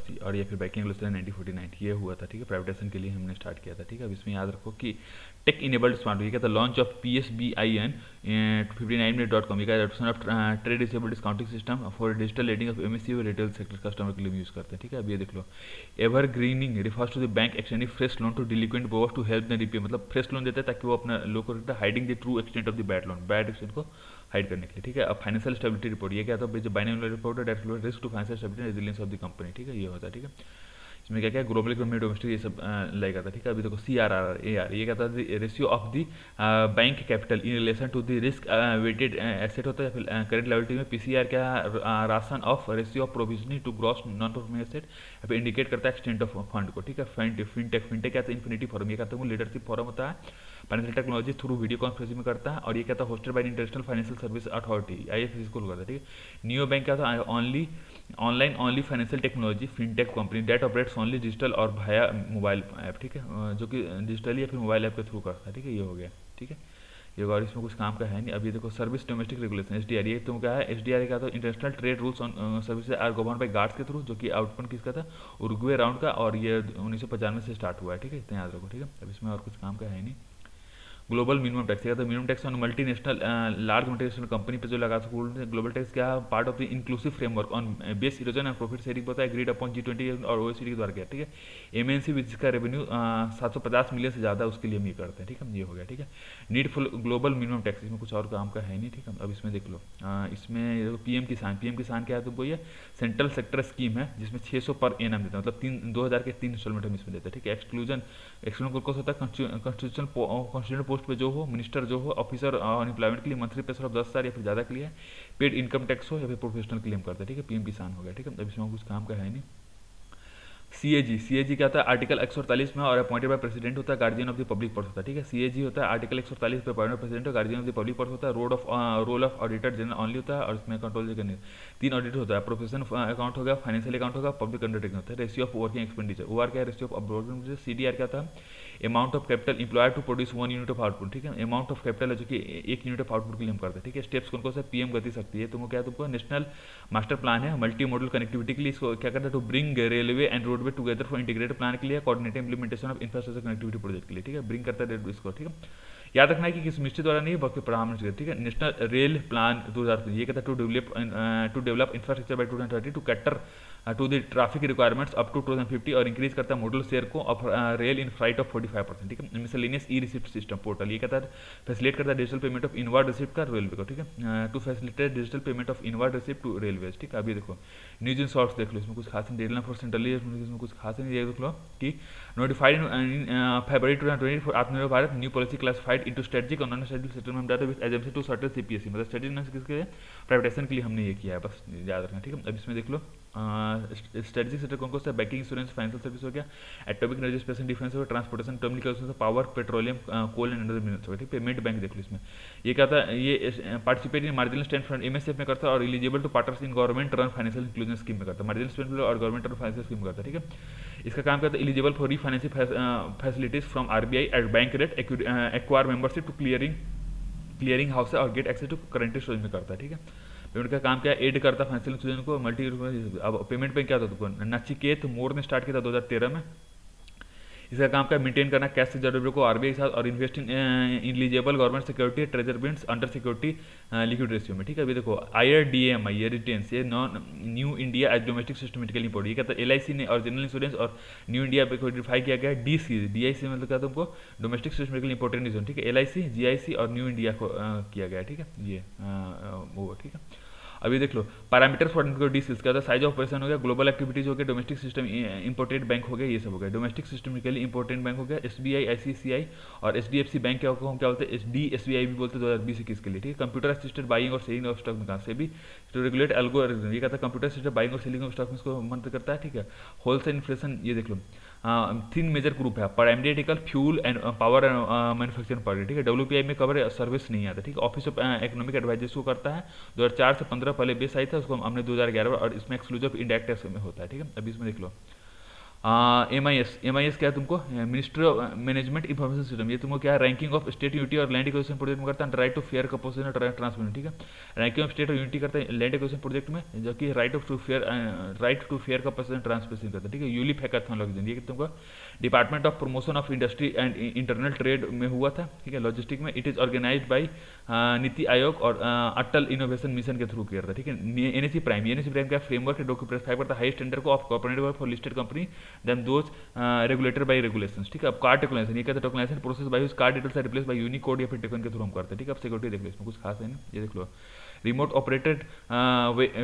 1980 और ये फिर बैंकिंग रेगुलेशन 1949 ये हुआ था, ठीक है, प्राइवेटाइजेशन के लिए हमने स्टार्ट किया था, ठीक है। अब इसमें याद रखो कि टेक इनेबल्ड स्मार्ट ये क्या था, लॉन्च ऑफ PSBIN 59minute.com ये क्या adoption of trade receivable discounting system for digital lending of MSE और रिटेल सेक्टर कस्टमर के लिए यूज करते हैं, ठीक है। अब ये देख लो, evergreening refers to the bank extending fresh loan to delinquent borrowers to help the repay, मतलब फ्रेश लोन देता है ताकि वो अपना लो को hiding the true extent of the bad loan, bad extent को हाइड करने के लिए, ठीक है। अब फाइनेंशियल स्टेबिलिटी रिपोर्ट ये क्या था, जो बाइनोमियल रिपोर्ट है, direct risk to financial stability and resilience of the company, ठीक है, ये होता है, ठीक है। इसमें क्या क्या ग्लोबल इकोनॉमी डोमेस्टिक ये सब लगेगा था, ठीक है। अभी देखो CRR ये क्या था, ratio of the bank capital in relation to the risk weighted asset होता है, फिर करेंट लायबिलिटी में PCR क्या है, ration of ratio of provisioning to gross non performing asset, या फिर इंडिकेट करता है एक्सटेंट ऑफ फंड को, ठीक है। फिनटेक क्या था, इन्फिनिटी फॉरम ये कहता है लीडरशिप फॉरम होता है, financial technology through video conferencing में करता है, और ये कहता है hosted by international financial service authority IFS इसको करता है, ठीक है। नियो बैंक क्या था, online only financial technology fintech company that operates only digital और भाया मोबाइल ऐप, ठीक है, जो कि डिजिटली या फिर मोबाइल ऐप के थ्रू करता है, ठीक है, ये हो गया, ठीक है। ये और इसमें कुछ काम का है नहीं। अभी देखो सर्विस डोमेस्टिक रेगुलेशन SDR ये तुम क्या है, SDR का तो international trade rules on services are govern by guards के थ्रू, जो कि आउटपुट किसका था, उरुग्वे राउंड का, और ये 1995 से स्टार्ट हुआ है, ठीक है, इतना याद रखो, ठीक है। अब इसमें और कुछ काम का है नहीं। ग्लोबल मिनिमम टैक्स तो minimum tax on multinational large multinational company पे जो लगा सकते हैं। ग्लोबल टैक्स क्या part of the inclusive framework on base erosion and profit sharing होता है, एग्रीड अपॉन G20 और OECD के द्वारा किया, ठीक है। MNC जिसका रेवेन्यू 750 मिलियन से ज़्यादा उसके लिए हम ये करते हैं, ठीक है, ये हो गया, ठीक है। नीडफुल ग्लोबल मिनिमम टैक्स इसमें कुछ और काम का है नहीं, ठीक है। अब इसमें देख लो, इसमें PM किसान क्या है, तो वो ये सेंट्रल सेक्टर स्कीम है जिसमें 600 पर एनम देता है, मतलब 2000 के 3 इंस्टॉलमेंट हम इसमें देते हैं, ठीक है। एक्सक्लूजन कौन होता है, कॉन्स्टिट्यूशनल पोस्ट पे जो हो, मिनिस्टर जो हो, ऑफिसर अनएम्प्लॉयमेंट के लिए मंथली पेसर ऑफ 10,000 या फिर ज़्यादा के लिए, पेड इनकम टैक्स हो या फिर प्रोफेशनल क्लेम करते हैं, ठीक है। PM किसान हो गया, ठीक है। अब इसमें कुछ काम का है नहीं। CAG क्या होता है, आर्टिकल 148 में और अपॉइंटेड बाय प्रेसिडेंट होता है, guardian of the public purse होता है, ठीक है। CAG होता है आर्टिकल 148 पे appointed by president, guardian of the public purse होता है, role of auditor general only होता है, और इसमें कंट्रोल करने 3 ऑडिट होता है, प्रोफेशनल अकाउंट होगा, फाइनेंशियल अकाउंट होगा, पब्लिक अंडरटेकिंग होता है। Ratio of working expenditure OR क्या है, ratio of working expenditure. CDR क्या था, amount of capital employed to produce 1 unit of output, ठीक है। अमाउंट ऑफ कैपिटल है जो कि 1 यूनिट ऑफ आउटपुट के लिए हम करते हैं, ठीक है। स्टेप्स कौन कौन से, PM गति शक्ति है, तुमको क्या है, तुमको नेशनल मास्टर प्लान है मल्टी मॉडल कनेक्टिविटी के लिए, इसको क्या करता है, to bring railway and roadway together for integrated plan के लिए, coordinated implementation of infrastructure connectivity project के लिए, ठीक है। ब्रिंग करता है इसको, ठीक है। याद रखना है कि किस मिनिस्ट्री द्वारा नहीं बल्कि प्रधानमंत्री, ठीक है। नेशनल रेल प्लान 2000 ये कहता है to develop infrastructure by 2030 to cater to the traffic requirements up to 2050 और इंक्रीज करता है मॉडल शेयर को of rail in flight of 45%, ठीक है। मिसलेनियस ई-रिसिप्ट सिस्टम पोर्टल ये कहता है फैसिलिटेट करता है digital payment of inward receipt का रेलवे को, ठीक है, to facilitate digital payment of inward receipt to railway, ठीक है। अभी देखो न्यूज इन शॉर्ट्स देख लो, इसमें कुछ खास नहीं, डेडलाइन फॉर सेंट्रल इसमें कुछ खास नहीं, ये देख लो कि notified in February 2020 for Atmanirbhar Bharat new policy classified into strategic और non strategic settlement data with agency to certain CPSE, मतलब स्ट्रेटजिक किसके प्राइवेटाइजेशन के लिए हमने ये किया है, बस याद रखना, ठीक है। अब इसमें देख लो स्ट्रेटजिक सेक्टर कौन कौन सा है, बैंकिंग इंश्योरेंस फाइनेंशियल सर्विस हो गया, atomic energy space and defence हो गया, transportation telecommunication power petroleum coal and other minerals हो गया, ठीक है। पेमेंट बैंक देख लो, इसमें ये क्या था, ये participate in marginal stand fund MSF में करता है और eligible to partners in government run financial inclusion scheme में करता है, मार्जिनल स्टैंड और गवर्नमेंट रन फाइनेंशियल स्कीम में करता है, ठीक है। इसका काम करता है eligible for refinancing facilities from RBI at bank rate, acquire membership to clearing house और get access to current storage में करता है, ठीक है। पेमेंट का काम क्या है, एड करता है फाइनेंशियल इंस्टीट्यूशन को मल्टी। अब पेमेंट पे क्या था तुमको, नचिकेत मोर ने स्टार्ट किया था 2013 में। इसका काम क्या मेंटेन करना कैश रिजर्व को RBI के साथ और invest in eligible government security treasury bills under security liquid ratio में, ठीक है। अभी देखो IRDAI ये रिटेंस ये non New India as domestic systemically important, ये कहता है LIC ने और जनरल इंश्योरेंस और न्यू इंडिया पे कोडिफाई किया गया है DIC मतलब क्या तुमको डोमेस्टिक सिस्टमेटिकली इंपोर्टेंट इंश्योरेंस, ठीक है। LIC GIC और न्यू इंडिया को किया गया है, ठीक है, ये वो ठीक है। अभी देख लो पैरामीटर्स फॉर डी सिल्स क्या होता है, साइज ऑफ ऑपरेशन हो गया, ग्लोबल एक्टिविटीज हो गया, डोमेस्टिक सिस्टम इंपोर्टेड बैंक हो गया, ये सब हो गया। डोमेस्टिक सिस्टम के लिए इंपोर्टेंट बैंक हो गया SBI ICICI और HDFC बैंक क्या होगा, हम क्या बोलते हैं SDSBI भी बोलते हैं 2020-21 के लिए, ठीक है। कंप्यूटर असिस्टेड बाइंग और सेलिंग ऑफ स्टॉक में कहाँ से भी टू रेगुलेट एल्गोरिथम, ये कहता है कंप्यूटर असिस्टेड बाइंग और सेलिंग ऑफ स्टॉक में इसको मंत्र करता है, ठीक है। होलसेल इन्फ्लेशन ये देख लो 3 मेजर ग्रुप है, primary article fuel and power and manufacturing product, ठीक है। WPI में कवर सर्विस नहीं आता, ठीक है। ऑफिस ऑफ इकोनॉमिक एडवाइजर्स को करता है 2004 से 15 पहले बेस आई था, उसको हमने 2011 और इसमें एक्सक्लूसिव इंडायरेक्ट टैक्स में होता है, ठीक है। अभी इसमें देख लो एम आई एस क्या है तुमको, ministry of management information system, ये तुमको क्या है, रैंकिंग ऑफ स्टेट यूनिटी और लैंड एक्विजिशन प्रोजेक्ट में करता है, राइट टू फेयर कंपोजिशन और ट्रांसमिशन, ठीक है। रैंकिंग ऑफ स्टेट और यूनिटी करता है लैंड एक्विजिशन प्रोजेक्ट में, जो कि right to fair composition transmission करता है, ठीक है। यूलिप हैकाथॉन लॉजिस्टिक, ये तुमको department of promotion of industry and internal trade में हुआ था, ठीक है, लॉजिस्टिक में। It is organise by NITI Aayog और अटल इनोवेशन मिशन के थ्रू किया था, ठीक है। एनएसी प्राइम का फ्रेमवर्क प्रेस्क्राइब करता है हाई स्टैंडर्ड को of corporate for listed company than those regulated by regulations, ठीक है। अब कार्ड टोकनाइजेशन, ये कहते हैं tokenisation process by card details are replace by unicode या फिर टोकन के थ्रू हम करते हैं, ठीक है। अब सिक्योरिटी देख लो, इसमें कुछ खास है नहीं, ये देख लो। रिमोट ऑपरेटेड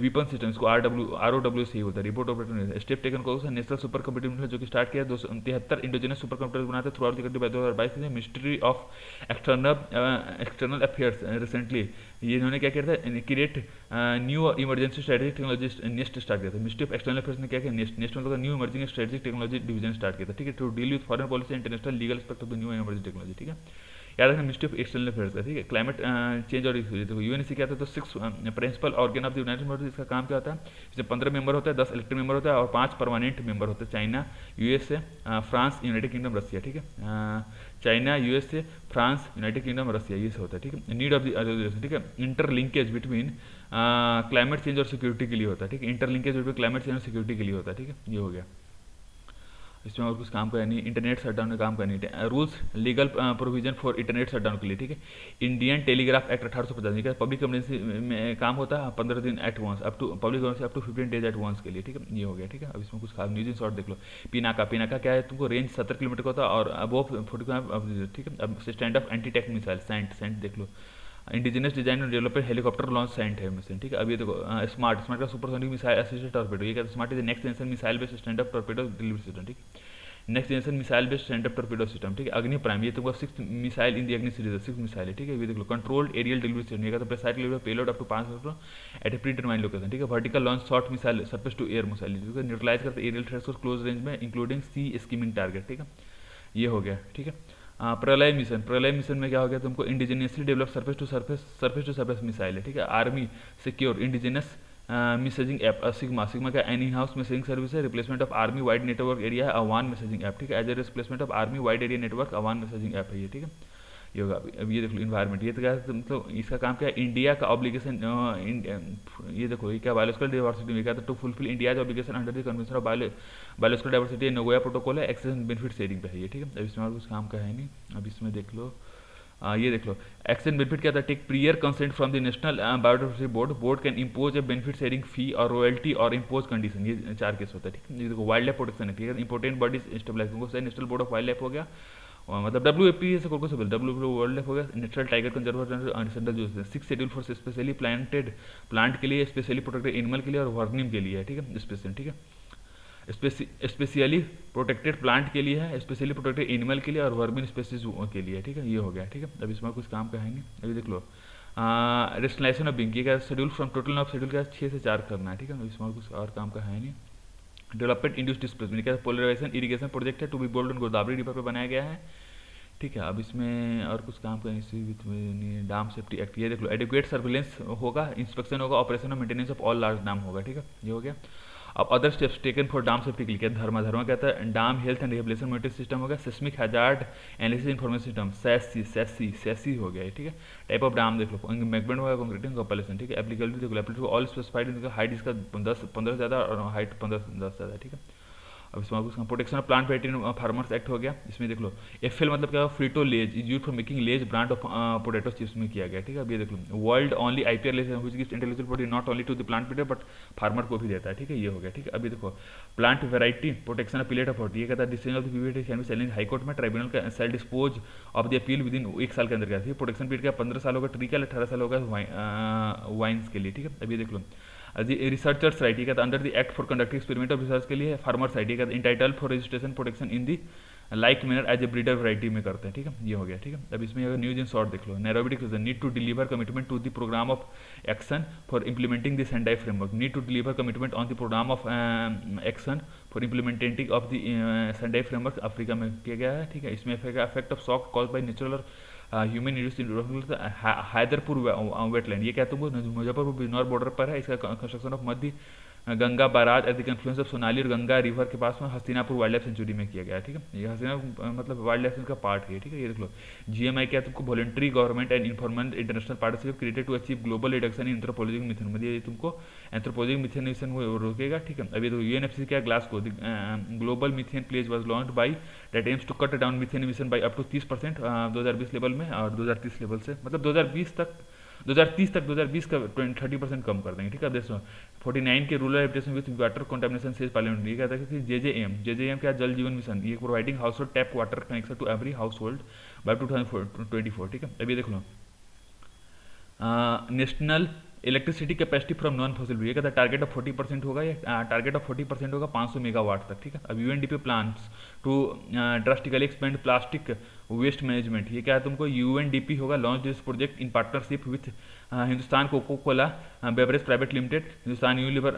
वीपन सिस्टम, इसको ROW से होता है, रिमोट ऑपरेटेड। स्टेप टेकन को नेशनल सुपर कंप्यूटर मिशन जो कि स्टार्ट किया 273 इंडोजिनस सुपर कंप्यूटर बनाते through out the country bye 2022 में। Ministry of external affairs recently ये इन्होंने क्या किया था, create new emergency strategic technology nest start किया था। मिनिस्ट्री ऑफ एक्सटर्नल अफेयर्स ने क्या किया, नेस्ट मतलब new emerging strategic technology division start किया था, ठीक है, to deal with foreign policy international legal aspect of the new emerging technology, ठीक है। याद रखना मिनिस्ट्री ऑफ एक्सटर्नल अफेयर्स का, ठीक है। क्लाइमेट चेंज और यूएनसी क्या था, तो 6 principal organ of the United Nations, इसका काम क्या होता है, इसमें 15 मेंबर होता है, 10 इलेक्टेड मेंबर होता है और 5 परमानेंट मेंबर होते हैं। China, USA, France, United Kingdom, Russia, ठीक है। China, USA, France, United Kingdom, Russia, ये से होता है, ठीक है। नीड ऑफ द, ठीक है, inter linkage between climate change और सिक्योरिटी के लिए होता है, ठीक है। Inter linkage between climate change और सिक्योरिटी के लिए होता है, ठीक है। ये हो गया, इसमें और कुछ काम का नहीं। इंटरनेट शटडाउन में काम करनी है, rules legal provision for internet shutdown के लिए, ठीक है। इंडियन टेलीग्राफ एक्ट 1850 का पब्लिक इमरजेंसी में काम होता है 15 दिन at once, up to public emergency up to 15 days at once के लिए, ठीक है। ये हो गया, ठीक है। अब इसमें कुछ खास न्यूज इन शॉर्ट देख लो। पिनाका क्या है, तुमको रेंज 70 किलोमीटर का होता है और अबव 45, ठीक है। अब stand off anti tank missile SANT देख लो। इंडिजिनस डिजाइन और डेवलपर हेलीकॉप्टर लॉन्च सेंट है मिशन, ठीक है। अब ये देखो स्मार्ट का सुपरसोनिक मिसाइल असिस्टेड टॉर्पेडो, ये कहते हैं smart is next generation missile based stand off torpedo delivery system, ठीक है। Next generation missile based stand off torpedo system, ठीक है। अग्नि प्राइम, ये तुमको 6th missile in the Agni series, 6th missile है, ठीक है। ये देख लो कंट्रोल्ड एरियल डिलीवरी सिस्टम, ये कहते हैं precise delivery payload up to 5 at a predetermined location, ठीक है। Vertical launch short missile surface to air missile, ठीक है, न्यूट्रलाइज करते एरियल थ्रेट्स को क्लोज रेंज में इंक्लूडिंग सी स्कीमिंग टारगेट, ठीक है। ये हो गया, ठीक है। प्रलय मिशन में क्या हो गया, तुमको indigenously develop surface to surface missile है, ठीक है। Army secure indigenous messaging app Sigma का एनी हाउस मैसेजिंग सर्विस है, replacement of army wide network area है अवान मैसेजिंग ऐप, ठीक है। As a replacement of army wide area network अवान मैसेजिंग ऐप है ये, ठीक है। ये होगा। अब ये देख लो इन्वायरमेंट, ये तो क्या है, मतलब इसका काम क्या है, इंडिया का ऑब्लिगेशन, ये देखो ये क्या बायोलॉजिकल डाइवर्सिटी में क्या था, to fulfil India obligation under the convention of biological diversity Nagoya protocol है, एक्सेस बेनिफिट शेयरिंग पे है ये, ठीक है। अब इसमें और कुछ काम का है नहीं। अब इसमें देख लो ये देख लो एक्सेस बेनिफिट क्या था, take prior consent from the national biodiversity board can impose a benefit sharing fee और रॉयल्टी और इम्पोज कंडीशन, ये 4 केस होता है, ठीक है। ये देखो वाइल्ड लाइफ प्रोटेक्शन है, ठीक है। Important bodies stabilise national board of wildlife हो गया, मतलब WAP से कोई WAP वर्ल्ड लाइफ हो गया, नेचुरल टाइगर कंजर्वेशन सेंट्रल जो 6 शेड्यूल फॉर स्पेशली प्लांट के लिए, स्पेशली प्रोटेक्टेड एनिमल के लिए और वर्निम के लिए है, ठीक है। स्पेशल, ठीक है, स्पेशली प्रोटेक्टेड प्लांट के लिए है, स्पेशली प्रोटेक्टेड एनिमल के लिए और वर्मिन स्पेसीज के लिए, ठीक है। ये हो गया, ठीक है। अब इसमें कुछ काम का है नहीं। अभी देख लो रेस्टलाइजेशन ऑफ बिंग, ये क्या schedule from total of schedule का 6 से 4 करना है, ठीक है। इसमें कुछ और काम का है नहीं। डेवलपमेंट इंड्यूस डिस्प्लेसमेंट, क्या पोलराइजेशन इरिगेशन प्रोजेक्ट है to be built on Godavari river पर बनाया गया है, ठीक है। अब इसमें और कुछ काम का डाम सेफ्टी एक्ट, ये देख लो एडिक्वेट सर्विलेंस होगा, इंस्पेक्शन होगा, ऑपरेशन और maintenance of all large dam होगा, ठीक है। ये हो गया। अब other steps taken for dam safety के लिए धर्मा कहता है dam health and rehabilitation monitoring system होगा, seismic hazard analysis information system सैसी हो गया, ठीक है। टाइप ऑफ डाम देख लो मैगमेंट होगा, कंक्रीटिंग कंपलेशन, ठीक है। एप्लीकेबिलिटी देखो एप्लीकेबिलिटी ऑल स्पेसिफाइड इनका हाइट इसका 15 ज़्यादा और हाइट 15 ज़्यादा, ठीक है। अब इसमें protection of plant variety farmers act हो गया। इसमें देख लो FL मतलब क्या, Frito Lay's is use for making Lay's brand of potato chips में किया गया, ठीक है। अब ये देख लो world only IPR laws which gives intellectual property not only to the plant breeder but farmer को भी देता है, ठीक है। ये हो गया, ठीक है। अभी देखो plant variety protection of appellate authority, ये कहता है decision of the PVT can be challenge high court में, ट्राइब्यूनल का shall dispose of the appeal within 1 साल के अंदर क्या, प्रोटेक्शन पीरियड का 15 साल होगा ट्री का, 18 साल होगा वाइन्स के लिए, ठीक है। अभी देख लो रिसर्चर्स राइट, ये कहता है under the act for conducting experiment of research के लिए, फार्मर्स राइट, ये कहता है entitle for registration protection in the like manner as a breeder variety में करते हैं, ठीक है। ये हो गया, ठीक है। अब इसमें अगर न्यूज इन शॉर्ट देख लो Nairobi declaration need to deliver commitment to the programme of action for implementing the Sendai framework, need to deliver commitment on the programme of action for implementing of the Sendai framework Africa में किया गया है, ठीक है। इसमें effect of shock cause by natural और human induced Haiderpur wetland, ये क्या तुमको मुजफ्फरपुर बिजनौर बॉर्डर पर है, इसका construction of Madhya Ganga barrage at the confluence of Sonali और गंगा रिवर के पास में हस्तिनापुर वाइल्ड लाइफ सेंचुरी में किया गया है, ठीक है। ये हस्तिनापुर मतलब वाइल्ड लाइफ सेंचुरी का पार्ट है, ठीक है। ये देख लो, GMI क्या है तुमको, voluntary government and informal international partnership created to achieve global reduction in anthropologic methane, मतलब ये तुमको एंथ्रोपोलॉजिक मिथेनेशन को रोकेगा, ठीक है। अभी तो UNFCCC क्या, Glasgow global methane pledge was launched by that aims to cut down methane emission by up to 30% 2020 level में, और 2030 लेवल से मतलब 2020 तक 2030 तक 2020 का 30% कम कर देंगे, ठीक है। देखो 49 के rural habitation with water contamination से पार्लियामेंट ये कहता है कि JJM क्या, जल जीवन मिशन, ये providing household tap water connection to every household by 2024, ठीक है। अभी देख लो, national electricity capacity from non fossil fuel, ये कहता है टारगेट ऑफ 40% होगा, या टारगेट ऑफ 40% होगा 500 मेगावाट तक, ठीक है। अब UNDP plans to drastically expand plastic waste management, ये क्या है तुमको, UNDP होगा launch this project in partnership with Hindustan Coca Cola beverage private limited, Hindustan Unilever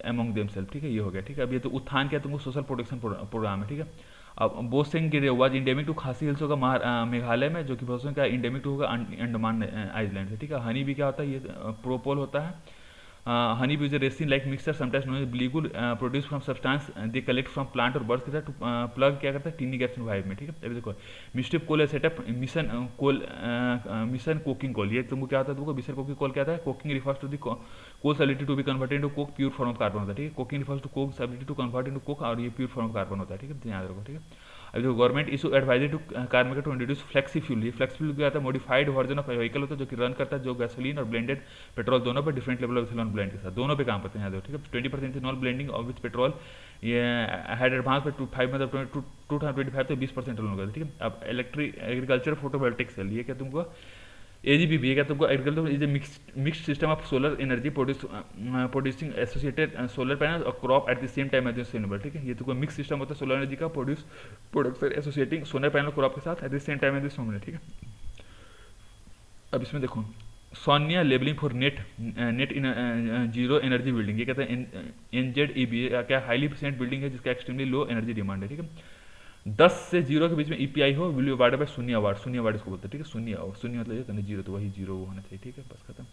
among themselves, ठीक है। ये हो गया, ठीक है। अब ये तो उत्थान क्या है तुमको, सोशल प्रोटेक्शन प्रोग्राम है, ठीक है। अब बोसेंग गिरे वाज इंडेमिक टू खासी हिल्स होगा मेघालय में, जो कि बोसेंग का इंडेमिक टू होगा अंडमान आइलैंड से, ठीक है। हनी भी क्या होता है, ये प्रोपोल होता है। Honey bee is resin like mixer sometimes known as bee glue produce from substance they collect from plant और बर्ड्स के साथ प्लग क्या करता है टीनी गैस वाइब में, ठीक है। अभी देखो मिस्टिप कोल सेटअप मिशन कोल मिशन कोकिंग कोल, ये तुमको क्या होता है तुमको, मिशन कोकिंग कोल क्या था, coking refers to the coal's ability to be converted into coke pure form of carbon होता है, ठीक है। Coking refers to coke's ability to convert into coke, और ये प्योर फॉर्म ऑफ कार्बन होता है, ठीक है, याद रखो, ठीक है। अभी देखो government issue advisory to car maker to introduce flexi fuel, ये फ्लेक्सी फ्यूल क्या होता है, मॉडिफाइड वर्जन ऑफ व्हीकल होता है जो कि रन करता है जो गैसोलीन और ब्लेंडेड पेट्रोल दोनों पे different level of ethanol blend के साथ दोनों पे काम करते हैं, याद रखो, ठीक है। 20% ethanol blending of with petrol, ये हैड एडवांस पे 5 मतलब 2025 तो 20% होगा, ठीक है। अब इलेक्ट्रिक एग्रीकल्चर फोटोवोल्टिक सेल, ये क्या तुमको AGP भी है क्या तुमको, agriculture is a mixed system of solar energy producing associated solar panel और crop at the same time as sustainable, ठीक है। ये तुमको मिक्स सिस्टम होता है सोलर एनर्जी का production associating solar panel crop के साथ at the same time as sustainable, ठीक है। अब इसमें देखो Sonia labelling for net in zero energy building, ये कहते हैं NZEB क्या हाईली एफिशिएंट बिल्डिंग है जिसका एक्सट्रीमली लो एनर्जी डिमांड है, ठीक है। 10 से 0 के बीच में EPI हो विल बी अवार्डेड बाय शून्य अवार्ड, शून्य अवार्ड इसको बोलते हैं, ठीक है। शून्य मतलब ये जीरो, तो वही जीरो होना चाहिए, ठीक है, बस खत्म।